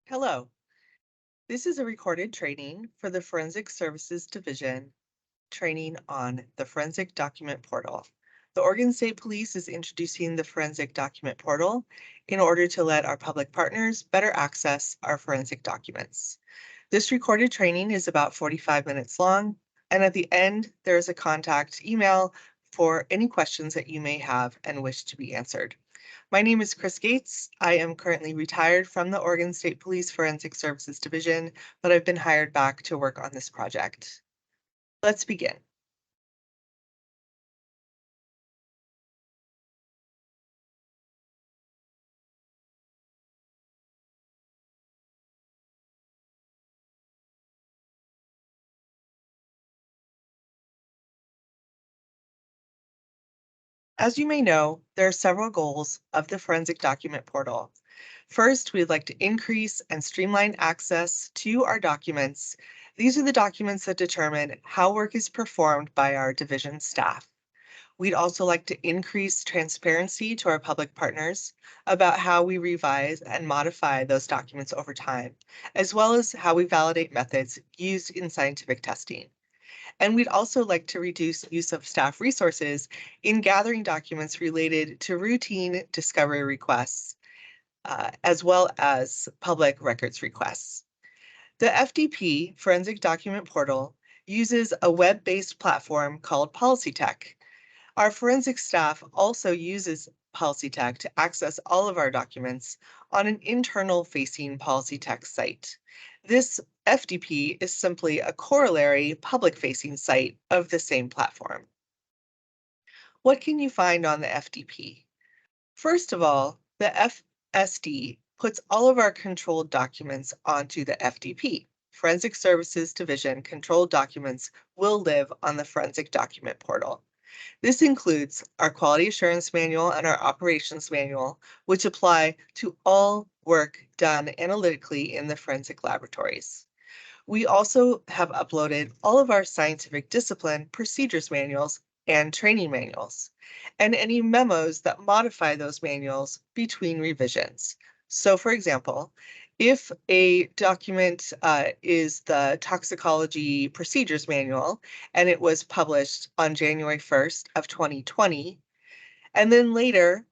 Hello, this is a recorded training for the Forensic Services Division training on the Forensic Document Portal. The Oregon State Police is introducing the Forensic Document Portal in order to let our public partners better access our forensic documents. This recorded training is about 45 minutes long, and at the end, there is a contact email for any questions that you may have and wish to be answered. My name is Chris Gates. I am currently retired from the Oregon State Police Forensic Services Division, but I've been hired back to work on this project. Let's begin. As you may know, there are several goals of the Forensic Document Portal. First, we'd like to increase and streamline access to our documents. These are the documents that determine how work is performed by our division staff. We'd also like to increase transparency to our public partners about how we revise and modify those documents over time, as well as how we validate methods used in scientific testing. And we'd also like to reduce use of staff resources in gathering documents related to routine discovery requests, as well as public records requests. The FDP, Forensic Document Portal, uses a web-based platform called PolicyTech. Our forensic staff also uses PolicyTech to access all of our documents on an internal-facing PolicyTech site. This FDP is simply a corollary public-facing site of the same platform. What can you find on the FDP? First of all, the FSD puts all of our controlled documents onto the FDP. Forensic Services Division controlled documents will live on the Forensic Document Portal. This includes our Quality Assurance Manual and our Operations Manual, which apply to all work done analytically in the forensic laboratories. We also have uploaded all of our scientific discipline procedures manuals and training manuals, and any memos that modify those manuals between revisions. So for example, if a document is the toxicology procedures manual and it was published on January 1st of 2020, and then later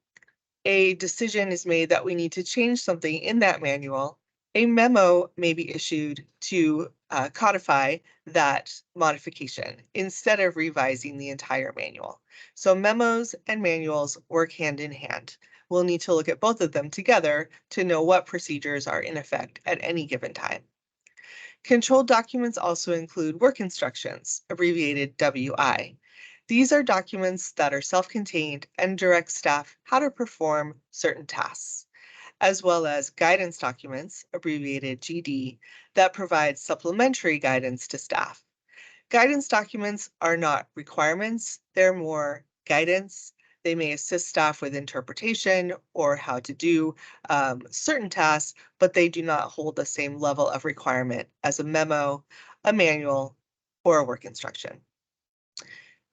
a decision is made that we need to change something in that manual, a memo may be issued to codify that modification instead of revising the entire manual. So memos and manuals work hand in hand. We'll need to look at both of them together to know what procedures are in effect at any given time. Controlled documents also include work instructions, abbreviated WI. These are documents that are self-contained and direct staff how to perform certain tasks, as well as guidance documents, abbreviated GD, that provide supplementary guidance to staff. Guidance documents are not requirements, they're more guidance. They may assist staff with interpretation or how to do certain tasks, but they do not hold the same level of requirement as a memo, a manual, or a work instruction.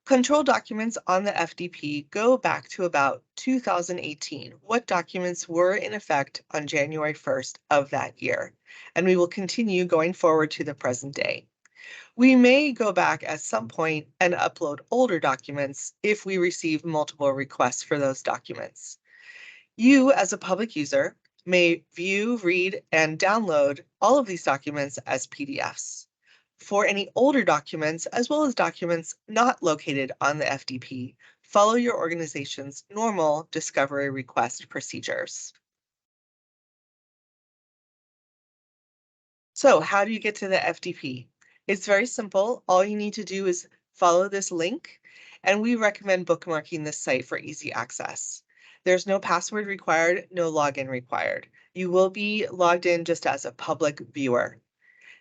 Control documents on the FDP go back to about 2018, what documents were in effect on January 1st of that year, and we will continue going forward to the present day. We may go back at some point and upload older documents if we receive multiple requests for those documents. You, as a public user, may view, read, and download all of these documents as PDFs. For any older documents, as well as documents not located on the FDP, follow your organization's normal discovery request procedures. So how do you get to the FDP? It's very simple. All you need to do is follow this link, and we recommend bookmarking this site for easy access. There's no password required, no login required. You will be logged in just as a public viewer.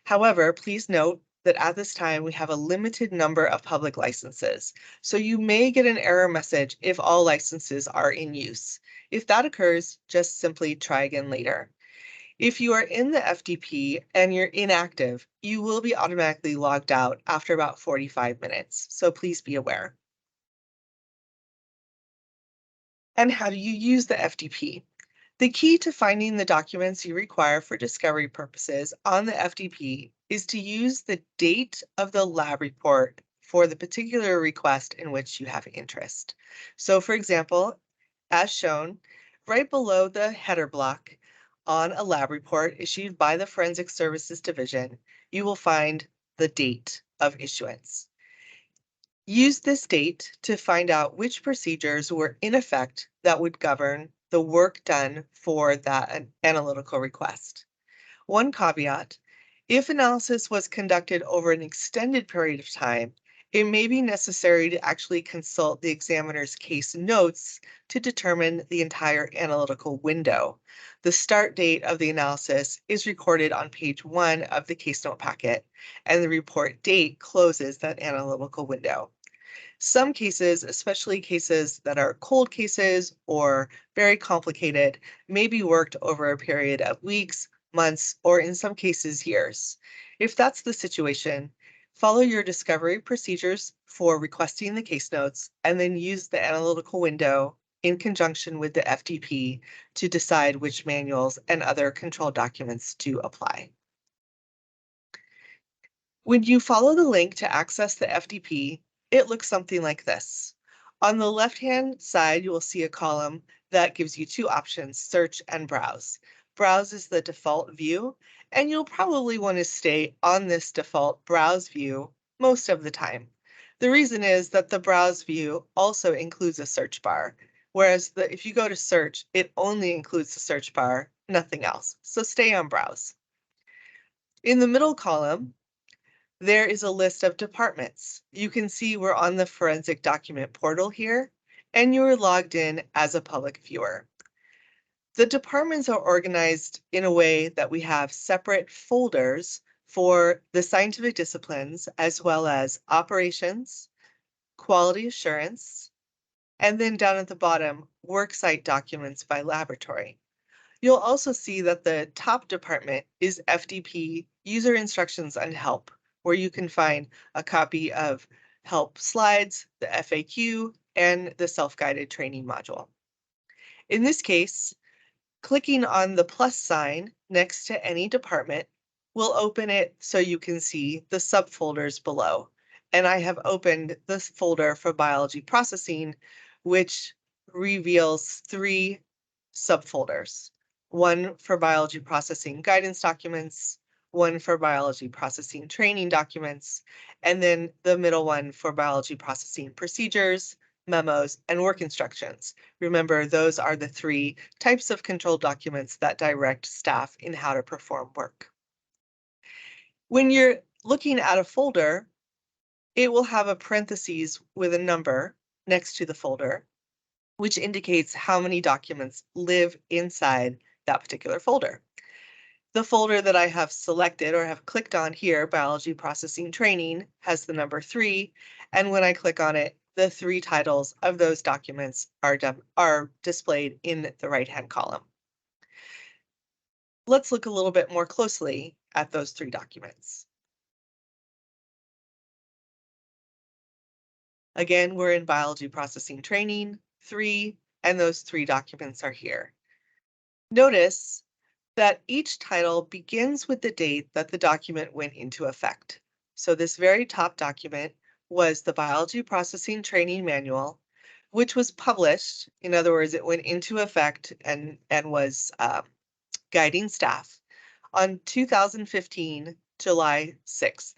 However, please note that at this time we have a limited number of public licenses, so you may get an error message if all licenses are in use. If that occurs, just simply try again later. If you are in the FDP and you're inactive, you will be automatically logged out after about 45 minutes, so please be aware. And how do you use the FDP? The key to finding the documents you require for discovery purposes on the FDP is to use the date of the lab report for the particular request in which you have interest. So for example, as shown, right below the header block on a lab report issued by the Forensic Services Division, you will find the date of issuance. Use this date to find out which procedures were in effect that would govern the work done for that analytical request. One caveat, if analysis was conducted over an extended period of time, it may be necessary to actually consult the examiner's case notes to determine the entire analytical window. The start date of the analysis is recorded on page 1 of the case note packet, and the report date closes that analytical window. Some cases, especially cases that are cold cases or very complicated, may be worked over a period of weeks, months, or in some cases, years. If that's the situation, follow your discovery procedures for requesting the case notes and then use the analytical window in conjunction with the FDP to decide which manuals and other control documents to apply. When you follow the link to access the FDP, it looks something like this. On the left-hand side, you will see a column that gives you two options, search and browse. Browse is the default view, and you'll probably want to stay on this default browse view most of the time. The reason is that the browse view also includes a search bar, whereas if you go to search, it only includes the search bar, nothing else. So stay on browse. In the middle column, there is a list of departments. You can see we're on the forensic document portal here, and you are logged in as a public viewer. The departments are organized in a way that we have separate folders for the scientific disciplines, as well as operations, quality assurance, and then down at the bottom, worksite documents by laboratory. You'll also see that the top department is FDP User Instructions and Help, where you can find a copy of help slides, the FAQ, and the self-guided training module. In this case, clicking on the plus sign next to any department will open it so you can see the subfolders below. And I have opened this folder for biology processing, which reveals 3 subfolders. One for biology processing guidance documents, one for biology processing training documents, and then the middle one for biology processing procedures, memos, and work instructions. Remember, those are the 3 types of control documents that direct staff in how to perform work. When you're looking at a folder, it will have a parentheses with a number next to the folder, which indicates how many documents live inside that particular folder. The folder that I have selected or have clicked on here, Biology Processing Training, has the number 3, and when I click on it, the 3 titles of those documents are displayed in the right-hand column. Let's look a little bit more closely at those 3 documents. Again, we're in Biology Processing Training 3, and those 3 documents are here. Notice that each title begins with the date that the document went into effect. So this very top document was the Biology Processing Training Manual, which was published. In other words, it went into effect and was guiding staff on 2015, July 6th.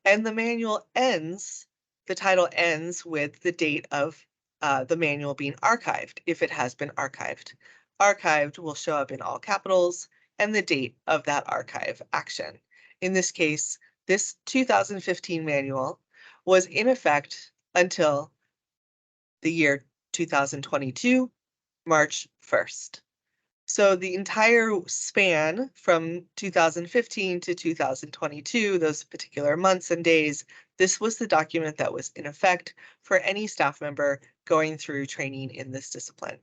And the manual ends, the title ends with the date of the manual being archived, if it has been archived. Archived will show up in all capitals and the date of that archive action. In this case, this 2015 manual was in effect until the year 2022, March 1st. So the entire span from 2015 to 2022, those particular months and days, this was the document that was in effect for any staff member going through training in this discipline.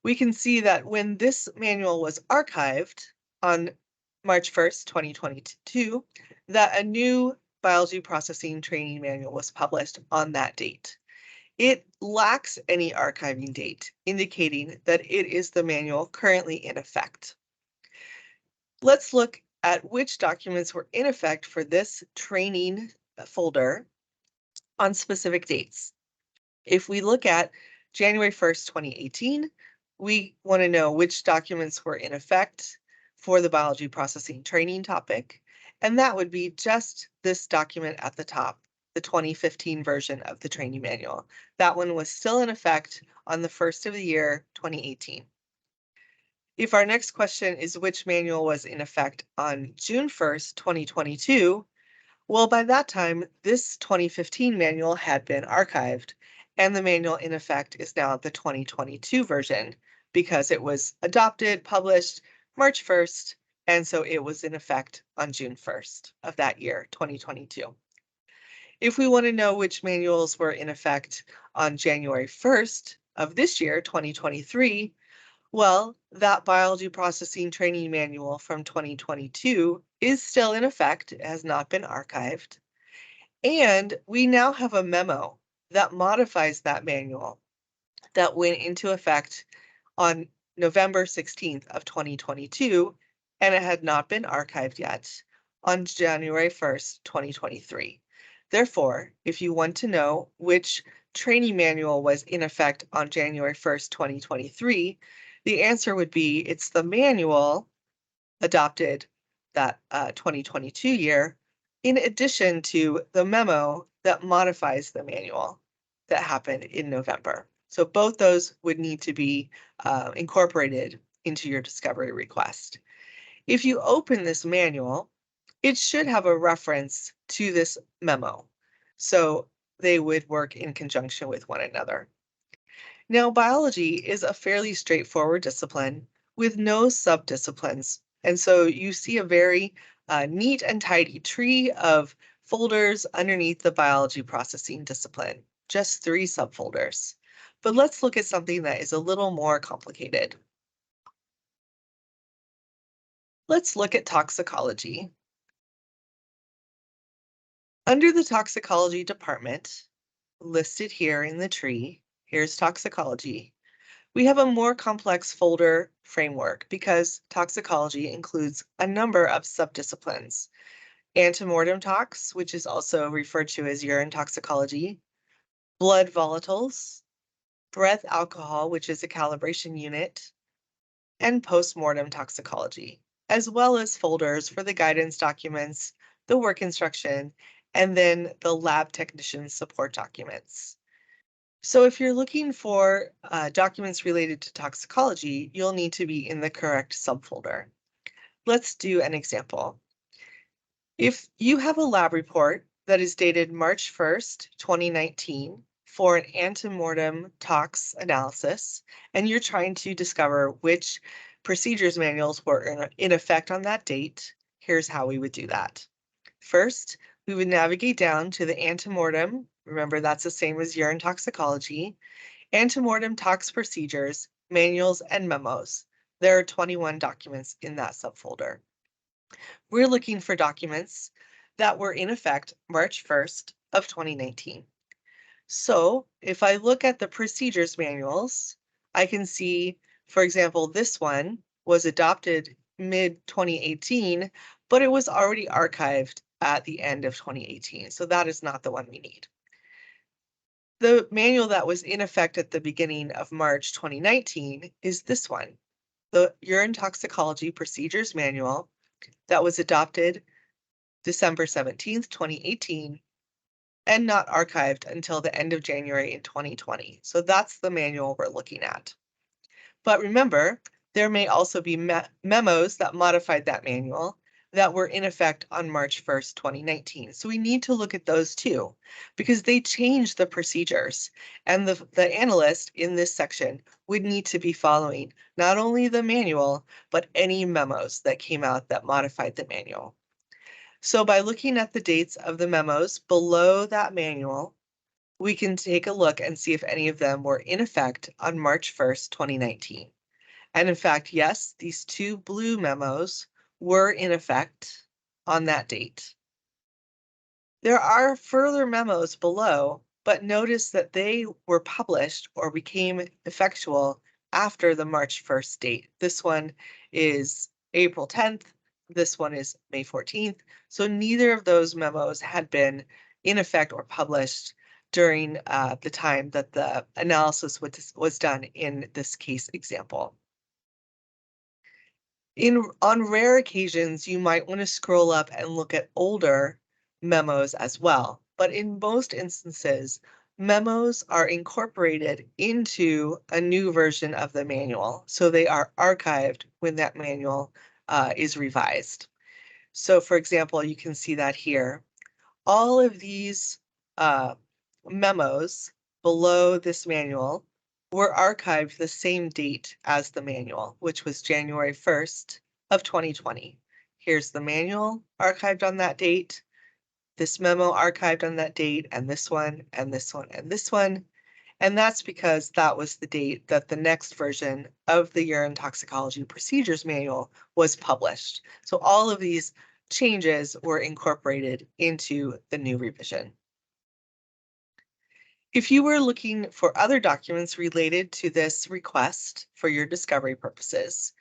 We can see that when this manual was archived on March 1st, 2022, that a new biology processing training manual was published on that date. It lacks any archiving date, indicating that it is the manual currently in effect. Let's look at which documents were in effect for this training folder on specific dates. If we look at January 1st, 2018, we want to know which documents were in effect for the biology processing training topic, and that would be just this document at the top, the 2015 version of the training manual. That one was still in effect on the first of the year, 2018. If our next question is which manual was in effect on June 1st, 2022, well, by that time, this 2015 manual had been archived, and the manual in effect is now the 2022 version because it was adopted, published March 1st, and so it was in effect on June 1st of that year, 2022. If we want to know which manuals were in effect on January 1st of this year, 2023, well, that biology processing training manual from 2022 is still in effect. It has not been archived. And we now have a memo that modifies that manual that went into effect on November 16th of 2022, and it had not been archived yet on January 1st, 2023. Therefore, if you want to know which training manual was in effect on January 1st, 2023, the answer would be it's the manual adopted that 2022 year, in addition to the memo that modifies the manual that happened in November. So both those would need to be incorporated into your discovery request. If you open this manual, it should have a reference to this memo. So they would work in conjunction with one another. Now, biology is a fairly straightforward discipline with no subdisciplines. And so you see a very neat and tidy tree of folders underneath the biology processing discipline, just 3 subfolders. But let's look at something that is a little more complicated. Let's look at toxicology. Under the toxicology department, listed here in the tree, here's toxicology. We have a more complex folder framework because toxicology includes a number of subdisciplines. Antemortem tox, which is also referred to as urine toxicology, blood volatiles, breath alcohol, which is a calibration unit, and postmortem toxicology, as well as folders for the guidance documents, the work instruction, and then the lab technician support documents. So if you're looking for documents related to toxicology, you'll need to be in the correct subfolder. Let's do an example. If you have a lab report that is dated March 1st, 2019 for an antemortem tox analysis, and you're trying to discover which procedures manuals were in effect on that date, here's how we would do that. First, we would navigate down to the antemortem. Remember, that's the same as urine toxicology. Antemortem tox procedures, manuals, and memos. There are 21 documents in that subfolder. We're looking for documents that were in effect March 1st of 2019. So if I look at the procedures manuals, I can see, for example, this one was adopted mid-2018, but it was already archived at the end of 2018. So that is not the one we need. The manual that was in effect at the beginning of March 2019 is this one, the Urine Toxicology Procedures Manual that was adopted December 17th, 2018, and not archived until the end of January in 2020. So that's the manual we're looking at. But remember, there may also be memos that modified that manual that were in effect on March 1st, 2019. So we need to look at those too, because they change the procedures, and the analyst in this section would need to be following not only the manual, but any memos that came out that modified the manual. So by looking at the dates of the memos below that manual, we can take a look and see if any of them were in effect on March 1st, 2019. And in fact, yes, these 2 blue memos were in effect on that date. There are further memos below, but notice that they were published or became effectual after the March 1st date. This one is April 10th. This one is May 14th. So neither of those memos had been in effect or published during the time that the analysis was done in this case example. On rare occasions, you might want to scroll up and look at older memos as well. But in most instances, memos are incorporated into a new version of the manual. So they are archived when that manual is revised. So for example, you can see that here. All of these memos below this manual were archived the same date as the manual, which was January 1st of 2020. Here's the manual archived on that date, this memo archived on that date, and this one, and this one, and this one. And that's because that was the date that the next version of the Urine Toxicology Procedures Manual was published. So all of these changes were incorporated into the new revision. If you were looking for other documents related to this request for your discovery purposes,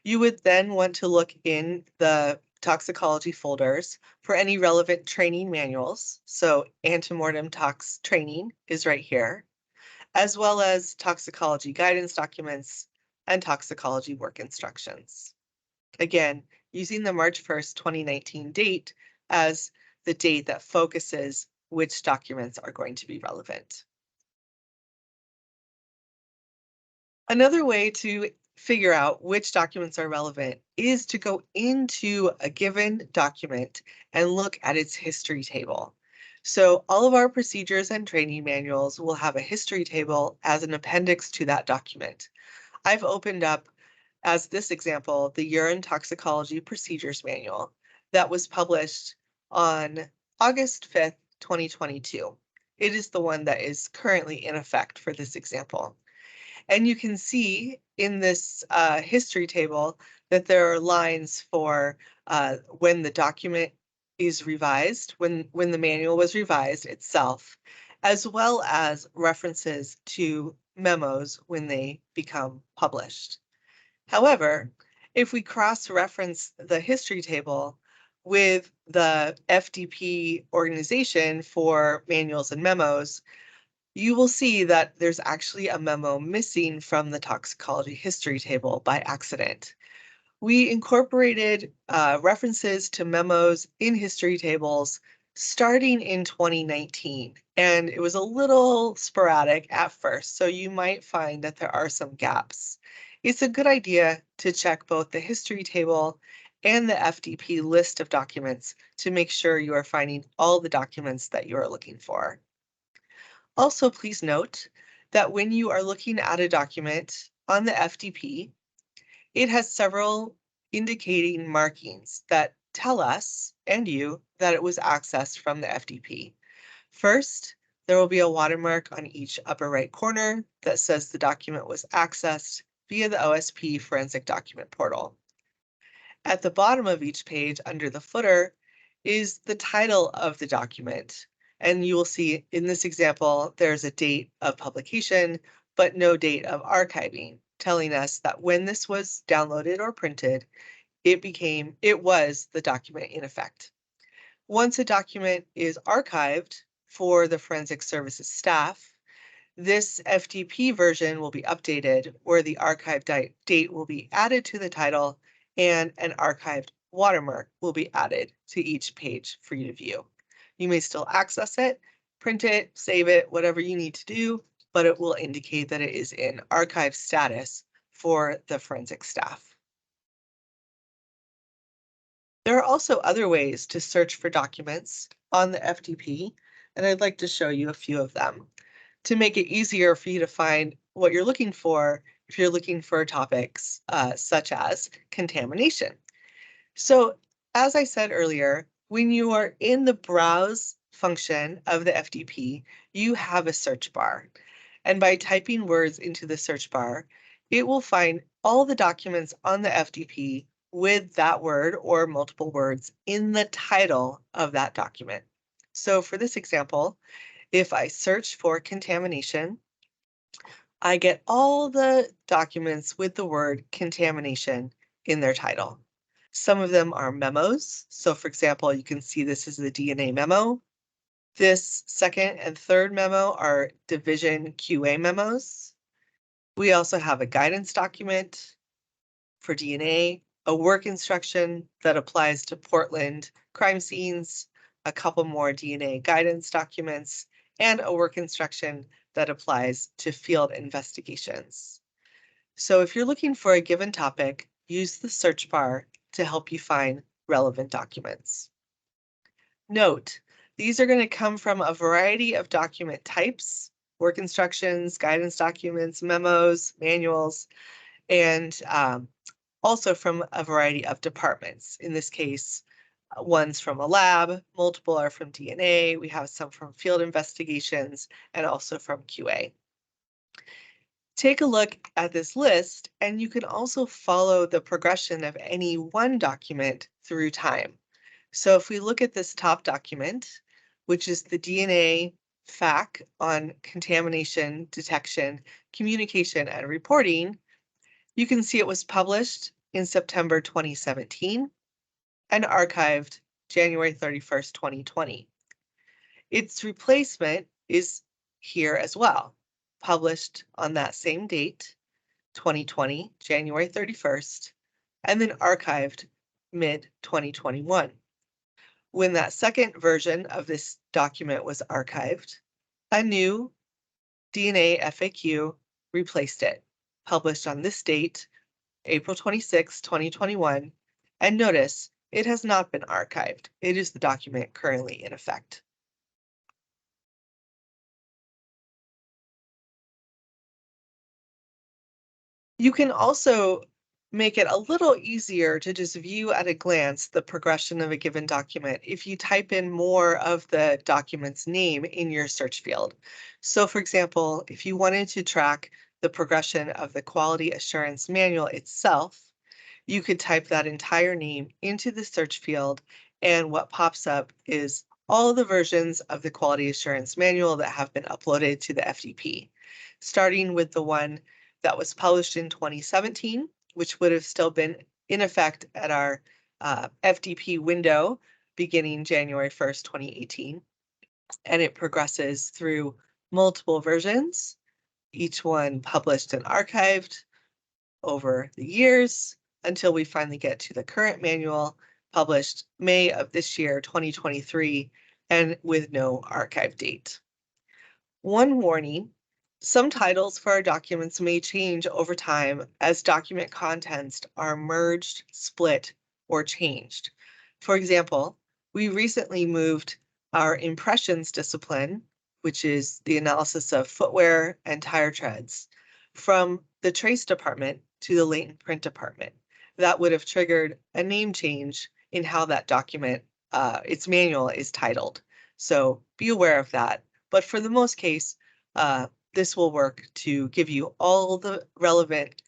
you would then want to look in the toxicology folders for any relevant training manuals. So antemortem tox training is right here, as well as toxicology guidance documents and toxicology work instructions. Again, using the March 1st, 2019 date as the date that focuses which documents are going to be relevant. Another way to figure out which documents are relevant is to go into a given document and look at its history table. So all of our procedures and training manuals will have a history table as an appendix to that document. I've opened up, as this example, the Urine Toxicology Procedures Manual that was published on August 5th, 2022. It is the one that is currently in effect for this example. And you can see in this history table that there are lines for when the document is revised, when the manual was revised itself, as well as references to memos when they become published. However, if we cross-reference the history table with the FDP organization for manuals and memos, you will see that there's actually a memo missing from the toxicology history table by accident. We incorporated references to memos in history tables starting in 2019, and it was a little sporadic at first, so you might find that there are some gaps. It's a good idea to check both the history table and the FDP list of documents to make sure you are finding all the documents that you are looking for. Also, please note that when you are looking at a document on the FDP, it has several indicating markings that tell us and you that it was accessed from the FDP. First, there will be a watermark on each upper right corner that says the document was accessed via the OSP Forensic Document Portal. At the bottom of each page under the footer is the title of the document. And you will see in this example, there's a date of publication, but no date of archiving, telling us that when this was downloaded or printed, it was the document in effect. Once a document is archived for the forensic services staff, this FDP version will be updated where the archive date will be added to the title and an archived watermark will be added to each page for you to view. You may still access it, print it, save it, whatever you need to do, but it will indicate that it is in archive status for the forensic staff. There are also other ways to search for documents on the FDP, and I'd like to show you a few of them to make it easier for you to find what you're looking for if you're looking for topics such as contamination. So, as I said earlier, when you are in the browse function of the FDP, you have a search bar. And by typing words into the search bar, it will find all the documents on the FDP with that word or multiple words in the title of that document. So for this example, If I search for contamination, I get all the documents with the word contamination in their title. Some of them are memos. So for example, you can see this is the DNA memo. This second and third memo are division QA memos. We also have a guidance document for DNA, a work instruction that applies to Portland crime scenes, a couple more DNA guidance documents, and a work instruction that applies to field investigations. So if you're looking for a given topic, use the search bar to help you find relevant documents. Note, these are going to come from a variety of document types, work instructions, guidance documents, memos, manuals, and also from a variety of departments. In this case, one's from a lab, multiple are from DNA, we have some from field investigations, and also from QA. Take a look at this list, and you can also follow the progression of any one document through time. So if we look at this top document, which is the DNA FAQ on contamination detection, communication, and reporting, you can see it was published in September 2017 and archived January 31st, 2020. Its replacement is here as well, published on that same date, 2020, January 31st, and then archived mid-2021. When that second version of this document was archived, a new DNA FAQ replaced it, published on this date, April 26, 2021, and notice it has not been archived. It is the document currently in effect. You can also make it a little easier to just view at a glance the progression of a given document if you type in more of the document's name in your search field. So for example, if you wanted to track the progression of the quality assurance manual itself, you could type that entire name into the search field, and what pops up is all the versions of the quality assurance manual that have been uploaded to the FDP, starting with the one that was published in 2017, which would have still been in effect at our FDP window beginning January 1st, 2018. And it progresses through multiple versions, each one published and archived over the years until we finally get to the current manual published May of this year, 2023, and with no archive date. One warning, some titles for our documents may change over time as document contents are merged, split, or changed. For example, we recently moved our impressions discipline, which is the analysis of footwear and tire treads, from the trace department to the latent print department. That would have triggered a name change in how that document, its manual is titled. So be aware of that. But for the most case, this will work to give you all the relevant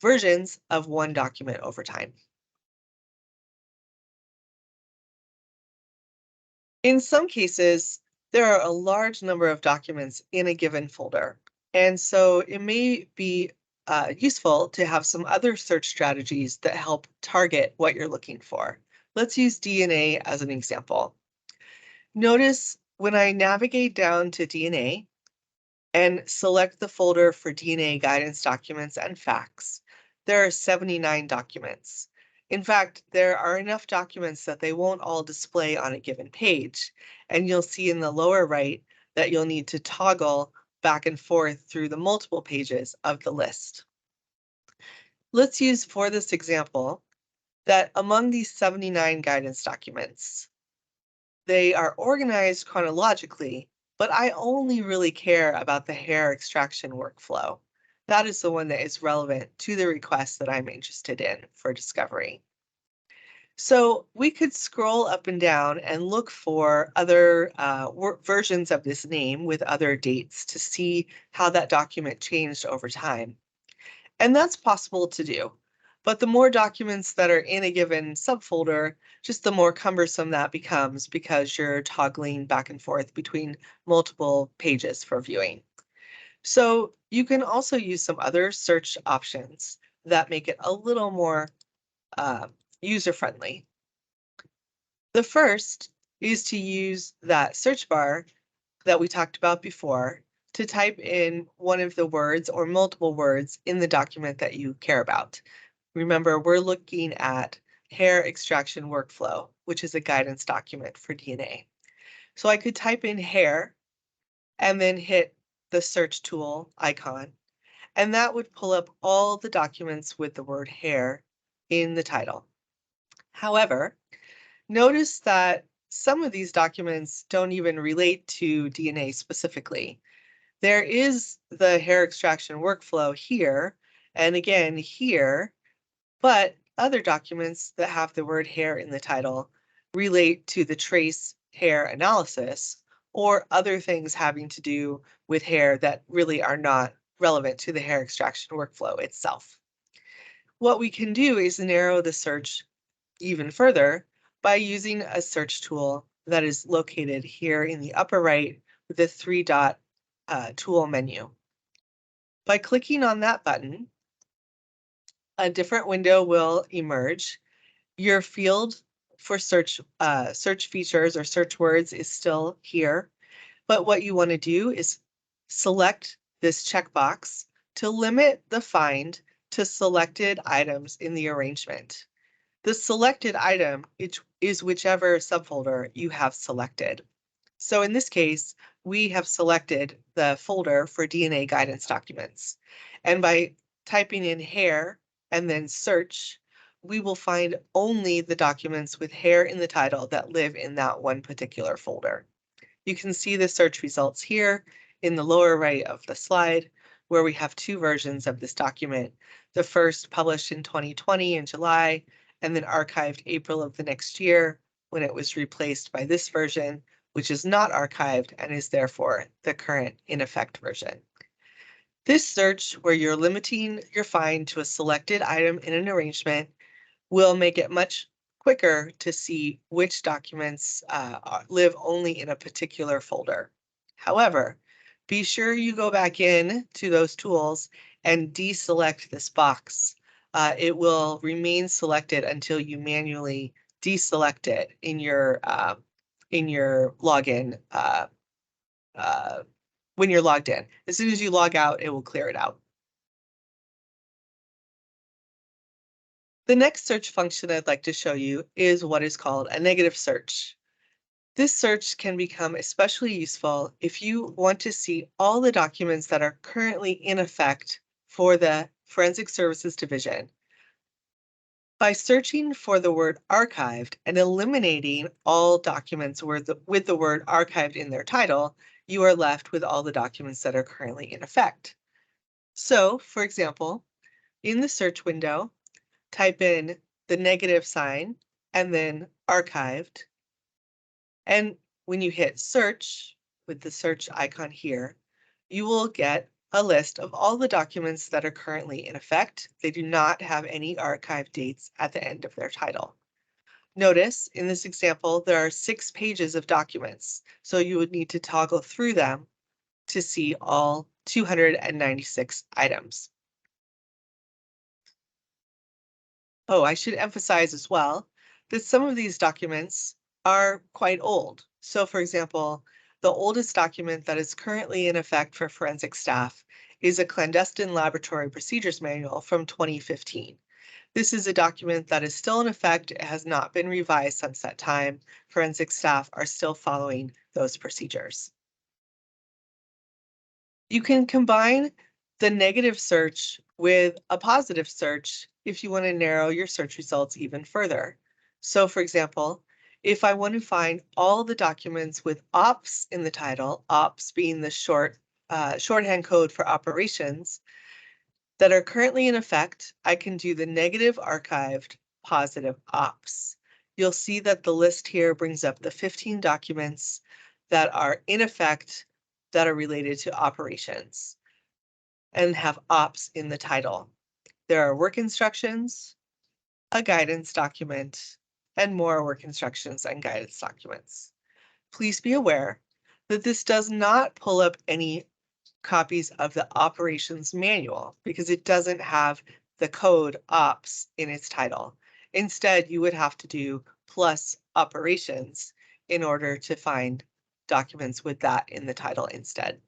versions of one document over time. In some cases, there are a large number of documents in a given folder, and so it may be useful to have some other search strategies that help target what you're looking for. Let's use DNA as an example. Notice when I navigate down to DNA, and select the folder for DNA guidance documents and FAQs, there are 79 documents. In fact, there are enough documents that they won't all display on a given page, and you'll see in the lower right that you'll need to toggle back and forth through the multiple pages of the list. Let's use for this example that among these 79 guidance documents, they are organized chronologically, but I only really care about the hair extraction workflow. That is the one that is relevant to the request that I'm interested in for discovery. So we could scroll up and down and look for other versions of this name with other dates to see how that document changed over time. And that's possible to do. But the more documents that are in a given subfolder, just the more cumbersome that becomes because you're toggling back and forth between multiple pages for viewing. So you can also use some other search options that make it a little more user-friendly. The first is to use that search bar that we talked about before to type in one of the words or multiple words in the document that you care about. Remember, we're looking at hair extraction workflow, which is a guidance document for DNA. So I could type in hair and then hit the search tool icon, and that would pull up all the documents with the word hair in the title. However, notice that some of these documents don't even relate to DNA specifically. There is the hair extraction workflow here, and again here, but other documents that have the word hair in the title relate to the trace hair analysis or other things having to do with hair that really are not relevant to the hair extraction workflow itself. What we can do is narrow the search even further by using a search tool that is located here in the upper right with the three-dot tool menu. By clicking on that button, a different window will emerge. Your field for search features or search words is still here, but what you want to do is select this checkbox to limit the find to selected items in the arrangement. The selected item is whichever subfolder you have selected. So in this case, we have selected the folder for DNA guidance documents. And by typing in hair and then search, we will find only the documents with hair in the title that live in that one particular folder. You can see the search results here in the lower right of the slide, where we have two versions of this document. The first published in 2020 in July, and then archived April of the next year when it was replaced by this version, which is not archived and is therefore the current in effect version. This search, where you're limiting your find to a selected item in an arrangement, will make it much quicker to see which documents live only in a particular folder. However, be sure you go back in to those tools and deselect this box. It will remain selected until you manually deselect it in your login when you're logged in. As soon as you log out, it will clear it out. The next search function I'd like to show you is what is called a negative search. This search can become especially useful if you want to see all the documents that are currently in effect for the Forensic Services Division. By searching for the word archived and eliminating all documents with the word archived in their title, you are left with all the documents that are currently in effect. So, for example, in the search window, type in the negative sign and then archived. And when you hit search with the search icon here, you will get a list of all the documents that are currently in effect. They do not have any archive dates at the end of their title. Notice in this example, there are 6 pages of documents, so you would need to toggle through them to see all 296 items. Oh, I should emphasize as well that some of these documents are quite old. So for example, the oldest document that is currently in effect for forensic staff is a clandestine laboratory procedures manual from 2015. This is a document that is still in effect. It has not been revised since that time. Forensic staff are still following those procedures. You can combine the negative search with a positive search if you want to narrow your search results even further. So for example, if I want to find all the documents with ops in the title, ops being the shorthand code for operations, that are currently in effect, I can do the negative archived positive ops. You'll see that the list here brings up the 15 documents that are in effect that are related to operations and have ops in the title. There are work instructions, a guidance document, and more work instructions and guidance documents. Please be aware that this does not pull up any copies of the operations manual because it doesn't have the code ops in its title. Instead, you would have to do plus operations in order to find documents with that in the title instead.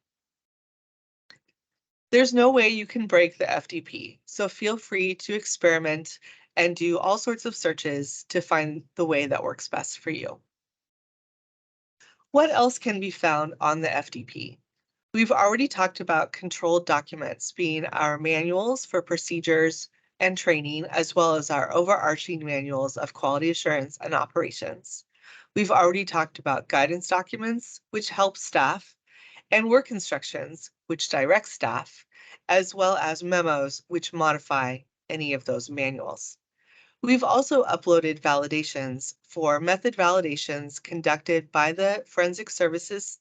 There's no way you can break the FDP, so feel free to experiment and do all sorts of searches to find the way that works best for you. What else can be found on the FDP? We've already talked about controlled documents being our manuals for procedures and training, as well as our overarching manuals of quality assurance and operations. We've already talked about guidance documents, which help staff, and work instructions, which direct staff, as well as memos, which modify any of those manuals. We've also uploaded validations for method validations conducted by the Forensic Services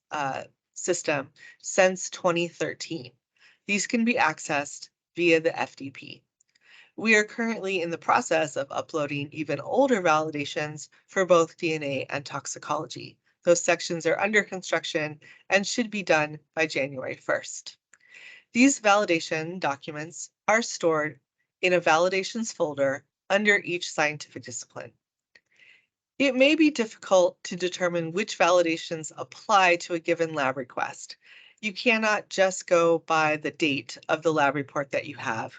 system since 2013. These can be accessed via the FDP. We are currently in the process of uploading even older validations for both DNA and toxicology. Those sections are under construction and should be done by January 1st. These validation documents are stored in a validations folder under each scientific discipline. It may be difficult to determine which validations apply to a given lab request. You cannot just go by the date of the lab report that you have,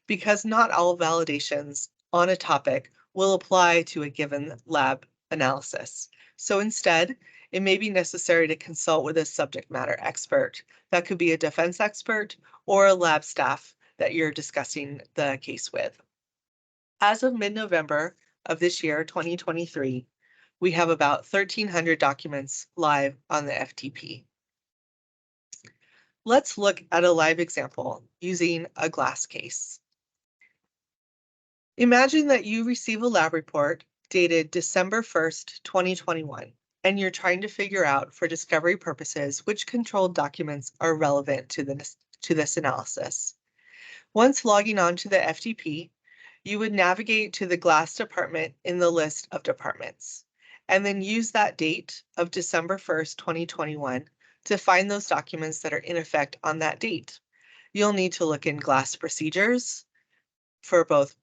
because not all validations on a topic will apply to a given lab analysis. So instead, it may be necessary to consult with a subject matter expert. That could be a defense expert or a lab staff that you're discussing the case with. As of mid-November of this year, 2023, we have about 1,300 documents live on the FTP. Let's look at a live example using a glass case. Imagine that you receive a lab report dated December 1st, 2021, and you're trying to figure out, for discovery purposes, which controlled documents are relevant to this analysis. Once logging on to the FTP, you would navigate to the glass department in the list of departments, and then use that date of December 1st, 2021 to find those documents that are in effect on that date. You'll need to look in glass procedures for both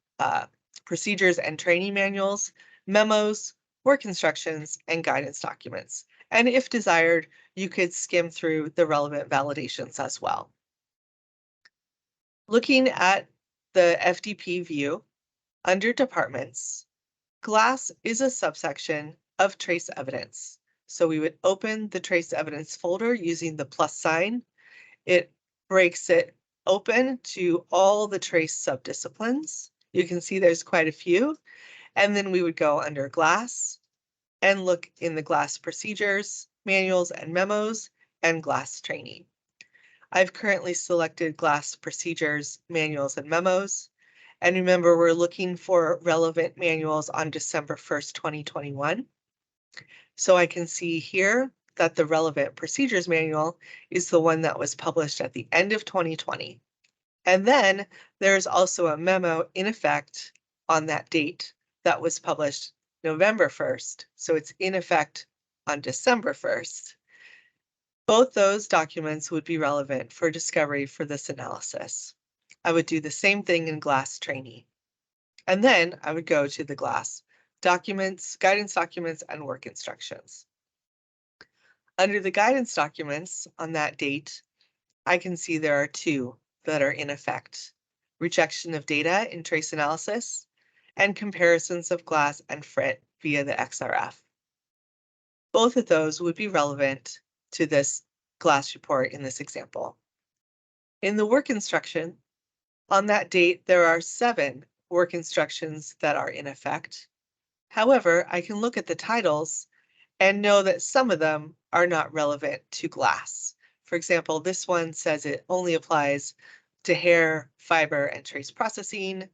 procedures and training manuals, memos, work instructions, and guidance documents. And if desired, you could skim through the relevant validations as well. Looking at the FDP view, under departments, glass is a subsection of trace evidence. So we would open the trace evidence folder using the plus sign. It breaks it open to all the trace subdisciplines. You can see there's quite a few. And then we would go under glass and look in the glass procedures, manuals and memos, and glass training. I've currently selected glass procedures, manuals, and memos. And remember, we're looking for relevant manuals on December 1st, 2021. So I can see here that the relevant procedures manual is the one that was published at the end of 2020. And then there's also a memo in effect on that date that was published November 1st. So it's in effect on December 1st. Both those documents would be relevant for discovery for this analysis. I would do the same thing in glass training. And then I would go to the glass documents, guidance documents, and work instructions. Under the guidance documents on that date, I can see there are two that are in effect: rejection of data in trace analysis and comparisons of glass and frit via the XRF. Both of those would be relevant to this glass report in this example. In the work instruction, on that date, there are 7 work instructions that are in effect. However, I can look at the titles and know that some of them are not relevant to glass. For example, this one says it only applies to hair, fiber, and trace processing,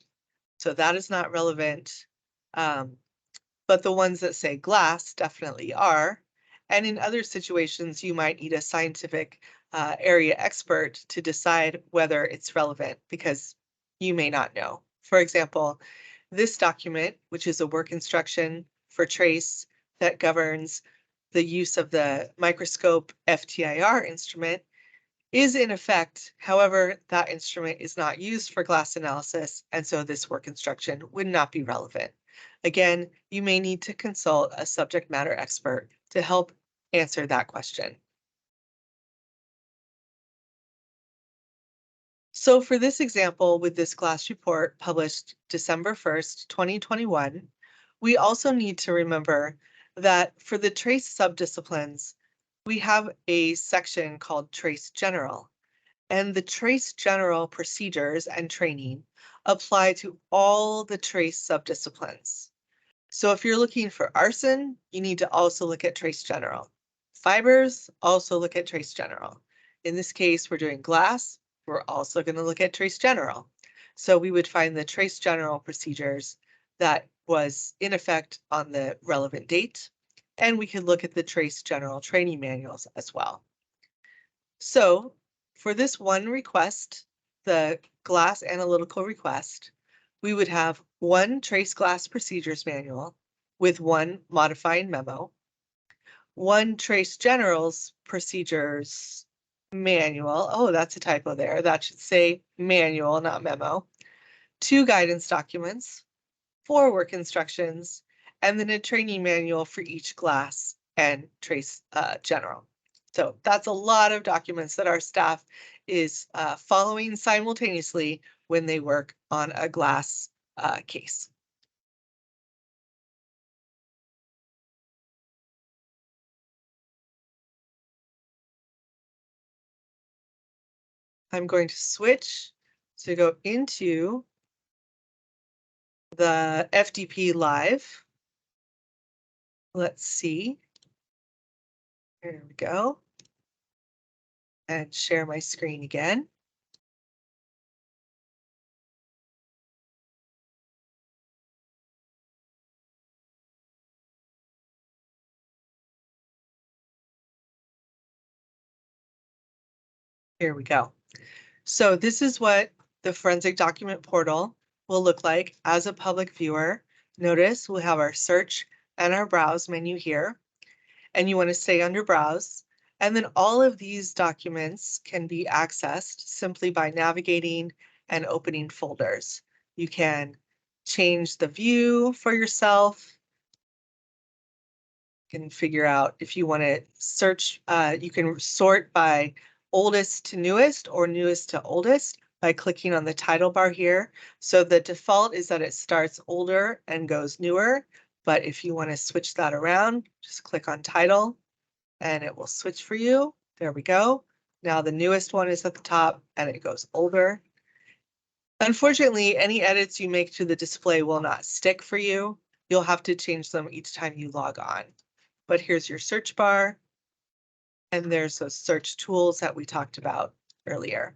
so that is not relevant. But the ones that say glass definitely are. And in other situations, you might need a scientific area expert to decide whether it's relevant, because you may not know. For example, this document, which is a work instruction for trace that governs the use of the microscope FTIR instrument, is in effect. However, that instrument is not used for glass analysis, and so this work instruction would not be relevant. Again, you may need to consult a subject matter expert to help answer that question. So for this example, with this glass report published December 1st, 2021, we also need to remember that for the trace subdisciplines, we have a section called Trace General, and the Trace General procedures and training apply to all the trace subdisciplines. So if you're looking for arson, you need to also look at Trace General. Fibers, also look at Trace General. In this case, we're doing glass. We're also going to look at Trace General. So we would find the Trace General procedures that was in effect on the relevant date, and we could look at the Trace General training manuals as well. So for this one request, the glass analytical request, we would have one Trace Glass Procedures Manual with one modifying memo, one Trace General's Procedures Manual. Oh, that's a typo there. That should say manual, not memo. 2 guidance documents, 4 work instructions, and then a training manual for each glass and Trace General. So that's a lot of documents that our staff is following simultaneously when they work on a glass case. I'm going to switch to go into the FDP Live. Let's see. Here we go. And share my screen again. Here we go. So this is what the forensic document portal will look like as a public viewer. Notice we'll have our search and our browse menu here, and you want to stay under browse. And then all of these documents can be accessed simply by navigating and opening folders. You can change the view for yourself. You can figure out if you want to search, you can sort by oldest to newest or newest to oldest by clicking on the title bar here. So the default is that it starts older and goes newer, but if you want to switch that around, just click on title and it will switch for you. There we go. Now the newest one is at the top and it goes older. Unfortunately, any edits you make to the display will not stick for you. You'll have to change them each time you log on. But here's your search bar. And there's those search tools that we talked about earlier.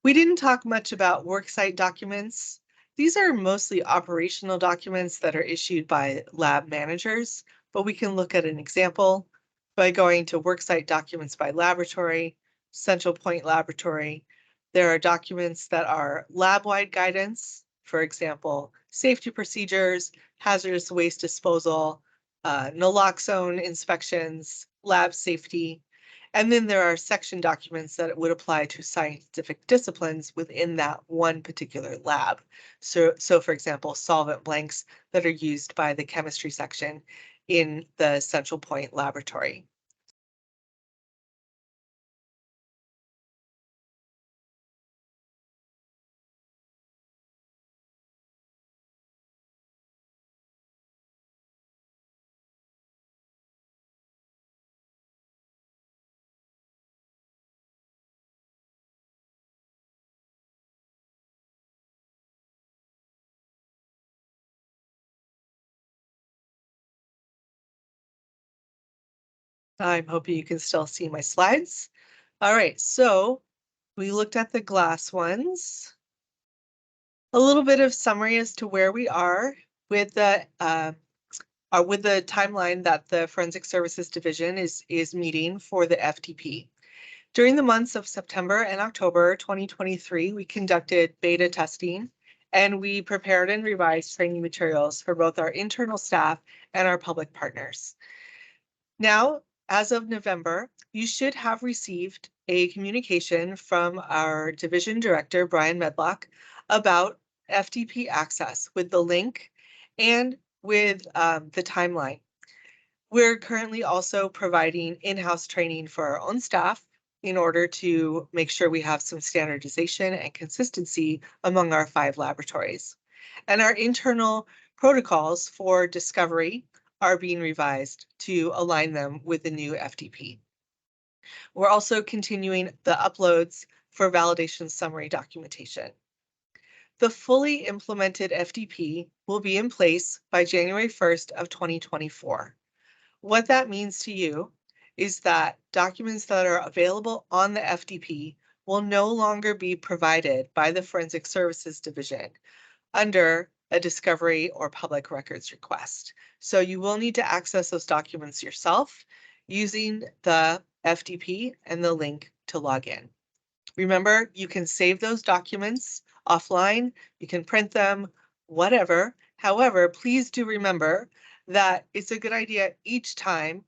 We didn't talk much about worksite documents. These are mostly operational documents that are issued by lab managers, but we can look at an example by going to worksite documents by laboratory, Central Point Laboratory. There are documents that are lab-wide guidance, for example, safety procedures, hazardous waste disposal, naloxone inspections, lab safety. And then there are section documents that would apply to scientific disciplines within that one particular lab. So for example, solvent blanks that are used by the chemistry section in the Central Point Laboratory. I'm hoping you can still see my slides. All right, so we looked at the glass ones. A little bit of summary as to where we are with the timeline that the Forensic Services Division is meeting for the FDP. During the months of September and October 2023, we conducted beta testing and we prepared and revised training materials for both our internal staff and our public partners. Now, as of November, you should have received a communication from our division director, Brian Medlock, about FDP access with the link and with the timeline. We're currently also providing in-house training for our own staff in order to make sure we have some standardization and consistency among our 5 laboratories. And our internal protocols for discovery are being revised to align them with the new FDP. We're also continuing the uploads for validation summary documentation. The fully implemented FDP will be in place by January 1st of 2024. What that means to you is that documents that are available on the FDP will no longer be provided by the Forensic Services Division under a discovery or public records request. So you will need to access those documents yourself using the FDP and the link to log in. Remember, you can save those documents offline, you can print them, whatever. However, please do remember that it's a good idea each time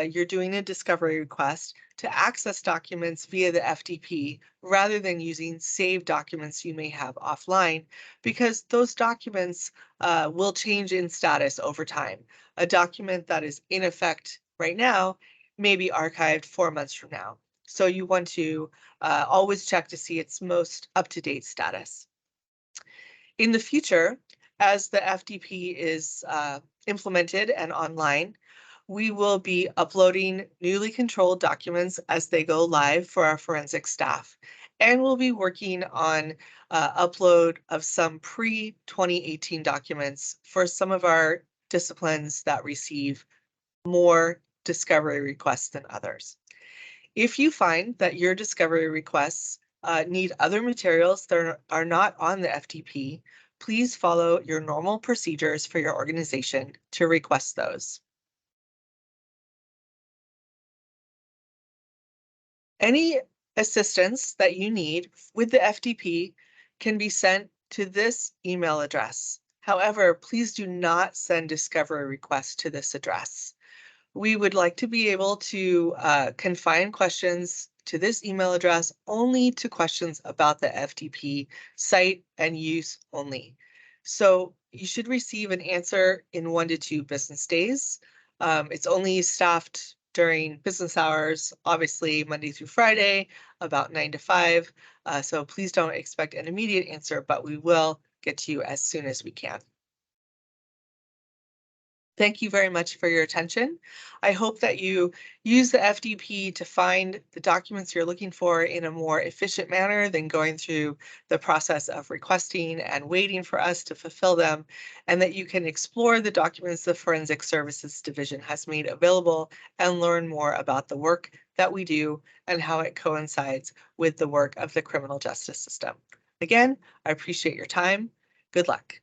you're doing a discovery request to access documents via the FDP rather than using saved documents you may have offline, because those documents will change in status over time. A document that is in effect right now may be archived 4 months from now. So you want to always check to see its most up-to-date status. In the future, as the FDP is implemented and online, we will be uploading newly controlled documents as they go live for our forensic staff. And we'll be working on upload of some pre-2018 documents for some of our disciplines that receive more discovery requests than others. If you find that your discovery requests need other materials that are not on the FDP, please follow your normal procedures for your organization to request those. Any assistance that you need with the FDP can be sent to this email address. However, please do not send discovery requests to this address. We would like to be able to confine questions to this email address only to questions about the FDP site and use only. So you should receive an answer in 1 to 2 business days. It's only staffed during business hours, obviously Monday through Friday, about 9 to 5. So please don't expect an immediate answer, but we will get to you as soon as we can. Thank you very much for your attention. I hope that you use the FDP to find the documents you're looking for in a more efficient manner than going through the process of requesting and waiting for us to fulfill them, and that you can explore the documents the Forensic Services Division has made available and learn more about the work that we do and how it coincides with the work of the criminal justice system. Again, I appreciate your time. Good luck.